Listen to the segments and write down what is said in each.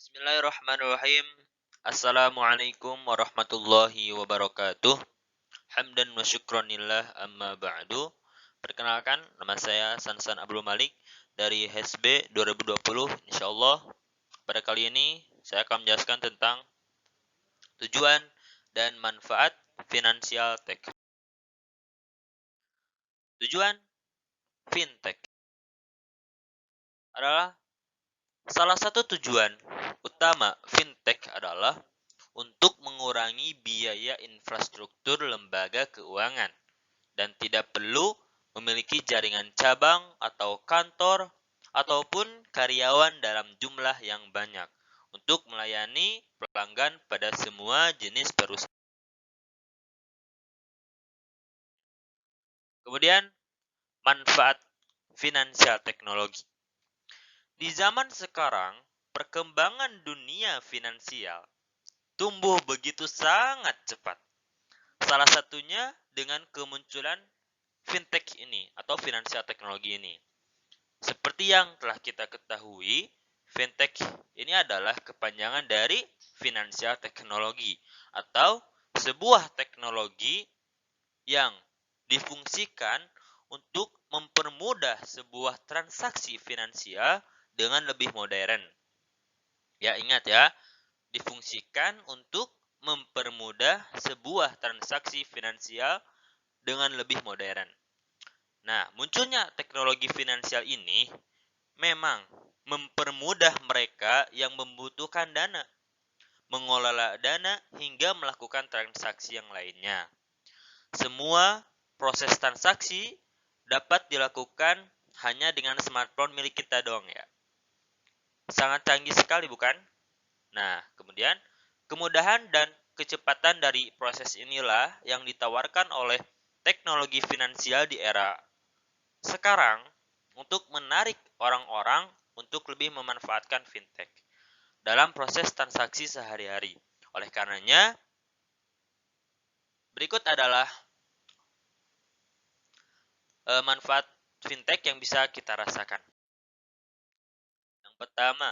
Bismillahirrahmanirrahim. Assalamualaikum warahmatullahi wabarakatuh. Hamdan wa syukronillah amma ba'du. Perkenalkan, nama saya Sansan Abdul Malik dari HSB 2020. Insyaallah pada kali ini saya akan menjelaskan tentang tujuan dan manfaat finansial tech. Tujuan fintech adalah salah satu tujuan utama fintech adalah untuk mengurangi biaya infrastruktur lembaga keuangan dan tidak perlu memiliki jaringan cabang atau kantor ataupun karyawan dalam jumlah yang banyak untuk melayani pelanggan pada semua jenis perusahaan. Kemudian, manfaat finansial teknologi. Di zaman sekarang, perkembangan dunia finansial tumbuh begitu sangat cepat. Salah satunya dengan kemunculan fintech ini atau finansial teknologi ini. Seperti yang telah kita ketahui, fintech ini adalah kepanjangan dari finansial teknologi atau sebuah teknologi yang difungsikan untuk mempermudah sebuah transaksi finansial dengan lebih modern. Ya, ingat ya, difungsikan untuk mempermudah sebuah transaksi finansial dengan lebih modern. Nah, munculnya teknologi finansial ini memang mempermudah mereka yang membutuhkan dana, mengelola dana hingga melakukan transaksi yang lainnya. Semua proses transaksi dapat dilakukan hanya dengan smartphone milik kita doang ya. Sangat canggih sekali bukan? Nah, kemudian kemudahan dan kecepatan dari proses inilah yang ditawarkan oleh teknologi finansial di era sekarang untuk menarik orang-orang untuk lebih memanfaatkan fintech dalam proses transaksi sehari-hari. Oleh karenanya, berikut adalah manfaat fintech yang bisa kita rasakan. Yang pertama,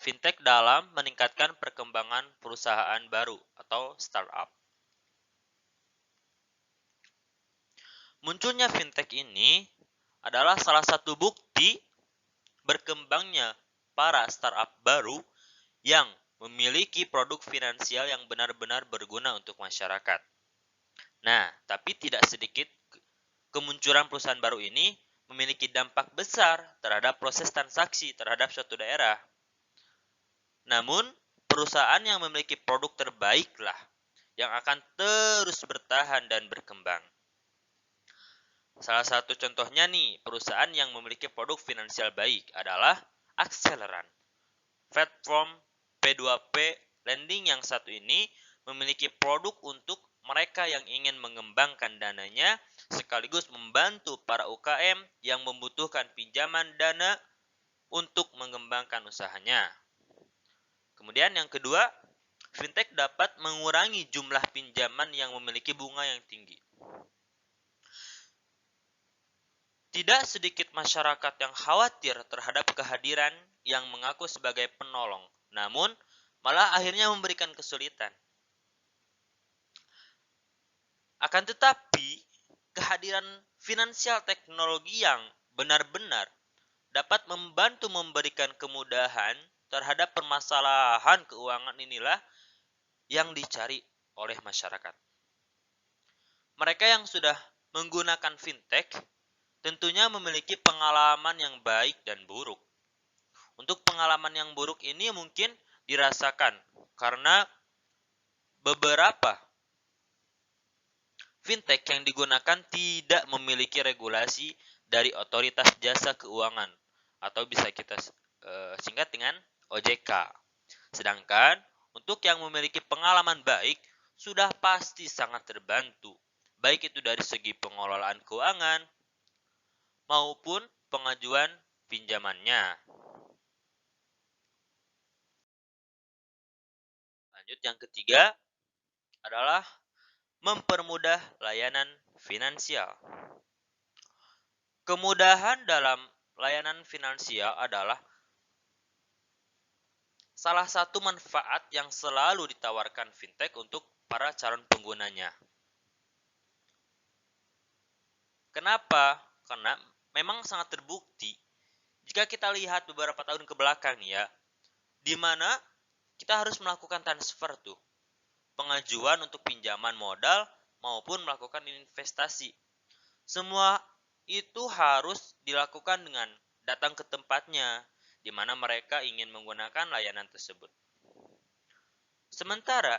fintech dalam meningkatkan perkembangan perusahaan baru atau startup. Munculnya fintech ini adalah salah satu bukti berkembangnya para startup baru yang memiliki produk finansial yang benar-benar berguna untuk masyarakat. Nah, tapi tidak sedikit kemunculan perusahaan baru ini memiliki dampak besar terhadap proses transaksi terhadap suatu daerah. Namun, perusahaan yang memiliki produk terbaiklah yang akan terus bertahan dan berkembang. Salah satu contohnya nih, perusahaan yang memiliki produk finansial baik adalah Acceleran. Platform P2P lending yang satu ini memiliki produk untuk mereka yang ingin mengembangkan dananya sekaligus membantu para UKM yang membutuhkan pinjaman dana untuk mengembangkan usahanya. Kemudian yang kedua, fintech dapat mengurangi jumlah pinjaman yang memiliki bunga yang tinggi. Tidak sedikit masyarakat yang khawatir terhadap kehadiran yang mengaku sebagai penolong, namun malah akhirnya memberikan kesulitan. Akan tetapi, kehadiran finansial teknologi yang benar-benar dapat membantu memberikan kemudahan terhadap permasalahan keuangan inilah yang dicari oleh masyarakat. Mereka yang sudah menggunakan fintech tentunya memiliki pengalaman yang baik dan buruk. Untuk pengalaman yang buruk ini mungkin dirasakan karena beberapa fintech yang digunakan tidak memiliki regulasi dari otoritas jasa keuangan atau bisa kita singkat dengan OJK. Sedangkan untuk yang memiliki pengalaman baik sudah pasti sangat terbantu, baik itu dari segi pengelolaan keuangan maupun pengajuan pinjamannya. Lanjut yang ketiga adalah mempermudah layanan finansial. Kemudahan dalam layanan finansial adalah salah satu manfaat yang selalu ditawarkan fintech untuk para calon penggunanya. Kenapa? Karena memang sangat terbukti jika kita lihat beberapa tahun ke belakang ya, di mana kita harus melakukan transfer tuh, pengajuan untuk pinjaman modal maupun melakukan investasi. Semua itu harus dilakukan dengan datang ke tempatnya, di mana mereka ingin menggunakan layanan tersebut. Sementara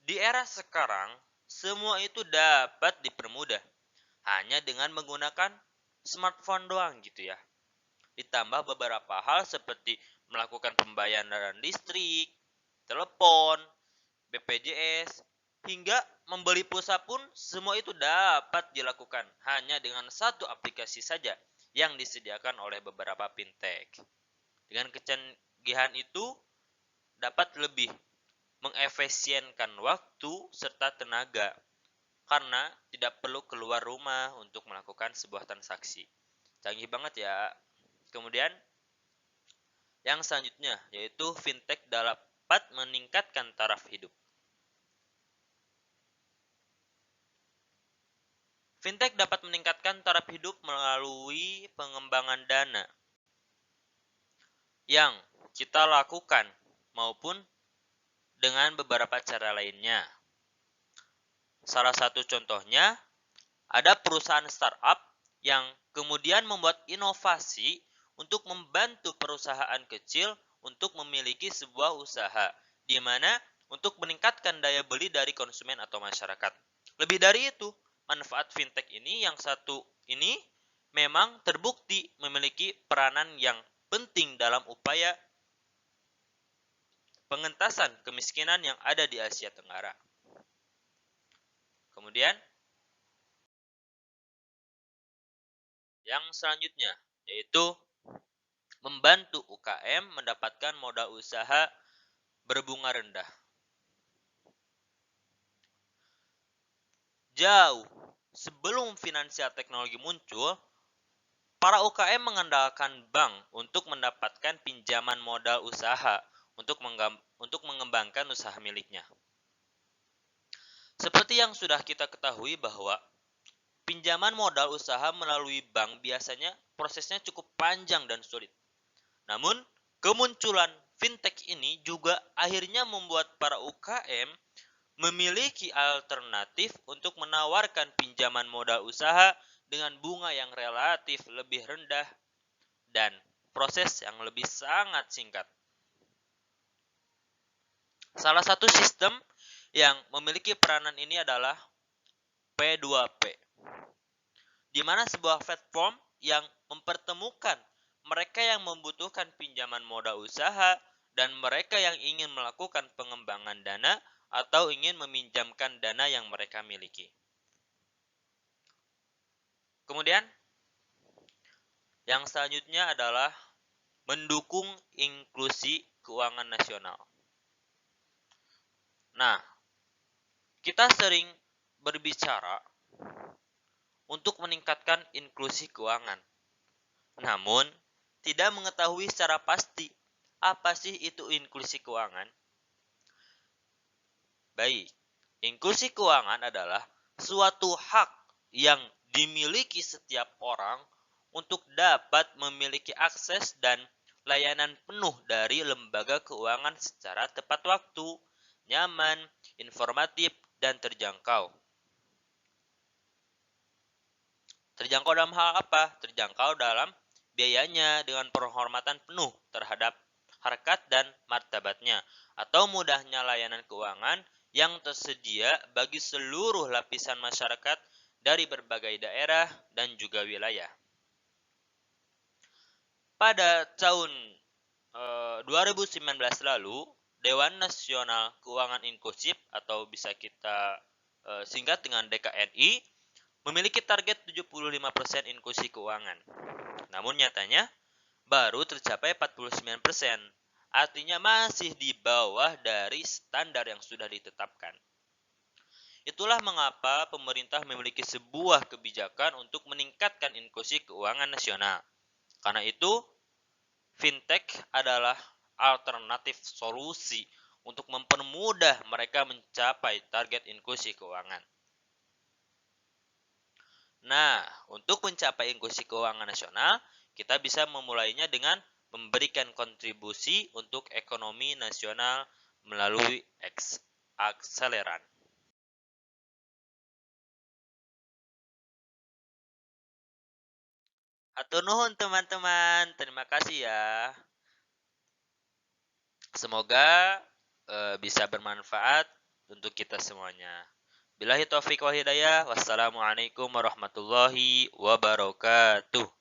di era sekarang, semua itu dapat dipermudah hanya dengan menggunakan smartphone doang gitu ya. Ditambah beberapa hal seperti melakukan pembayaran listrik, telepon, BPJS, hingga membeli pulsa pun semua itu dapat dilakukan hanya dengan satu aplikasi saja yang disediakan oleh beberapa fintech. Dengan kecanggihan itu dapat lebih mengefisienkan waktu serta tenaga karena tidak perlu keluar rumah untuk melakukan sebuah transaksi. Canggih banget ya. Kemudian yang selanjutnya yaitu fintech dapat meningkatkan taraf hidup. Fintech dapat meningkatkan taraf hidup melalui pengembangan dana yang kita lakukan maupun dengan beberapa cara lainnya. Salah satu contohnya, ada perusahaan startup yang kemudian membuat inovasi untuk membantu perusahaan kecil untuk memiliki sebuah usaha, di mana untuk meningkatkan daya beli dari konsumen atau masyarakat. Lebih dari itu, manfaat fintech ini yang satu ini memang terbukti memiliki peranan yang penting dalam upaya pengentasan kemiskinan yang ada di Asia Tenggara. Kemudian, yang selanjutnya yaitu membantu UKM mendapatkan modal usaha berbunga rendah. Jauh sebelum finansial teknologi muncul, para UKM mengandalkan bank untuk mendapatkan pinjaman modal usaha untuk mengembangkan usaha miliknya. Seperti yang sudah kita ketahui bahwa pinjaman modal usaha melalui bank biasanya prosesnya cukup panjang dan sulit. Namun, kemunculan fintech ini juga akhirnya membuat para UKM memiliki alternatif untuk menawarkan pinjaman modal usaha dengan bunga yang relatif lebih rendah dan proses yang lebih sangat singkat. Salah satu sistem yang memiliki peranan ini adalah P2P, di mana sebuah platform yang mempertemukan mereka yang membutuhkan pinjaman modal usaha dan mereka yang ingin melakukan pengembangan dana atau ingin meminjamkan dana yang mereka miliki. Kemudian, yang selanjutnya adalah mendukung inklusi keuangan nasional. Nah, kita sering berbicara untuk meningkatkan inklusi keuangan. Namun, tidak mengetahui secara pasti apa sih itu inklusi keuangan. Baik, inklusi keuangan adalah suatu hak yang dimiliki setiap orang untuk dapat memiliki akses dan layanan penuh dari lembaga keuangan secara tepat waktu, nyaman, informatif, dan terjangkau. Terjangkau dalam hal apa? Terjangkau dalam biayanya dengan penghormatan penuh terhadap harkat dan martabatnya, atau mudahnya layanan keuangan yang tersedia bagi seluruh lapisan masyarakat dari berbagai daerah dan juga wilayah. Pada tahun 2019 lalu, Dewan Nasional Keuangan Inklusif atau bisa kita singkat dengan DKNI memiliki target 75% inklusi keuangan. Namun nyatanya baru tercapai 49%. Artinya masih di bawah dari standar yang sudah ditetapkan. Itulah mengapa pemerintah memiliki sebuah kebijakan untuk meningkatkan inklusi keuangan nasional. Karena itu, fintech adalah alternatif solusi untuk mempermudah mereka mencapai target inklusi keuangan. Nah, untuk mencapai inklusi keuangan nasional, kita bisa memulainya dengan memberikan kontribusi untuk ekonomi nasional melalui akseleran. Hatur nuhun teman-teman, terima kasih ya. Semoga bisa bermanfaat untuk kita semuanya. Billahi taufiq wal hidayah. Wassalamualaikum warahmatullahi wabarakatuh.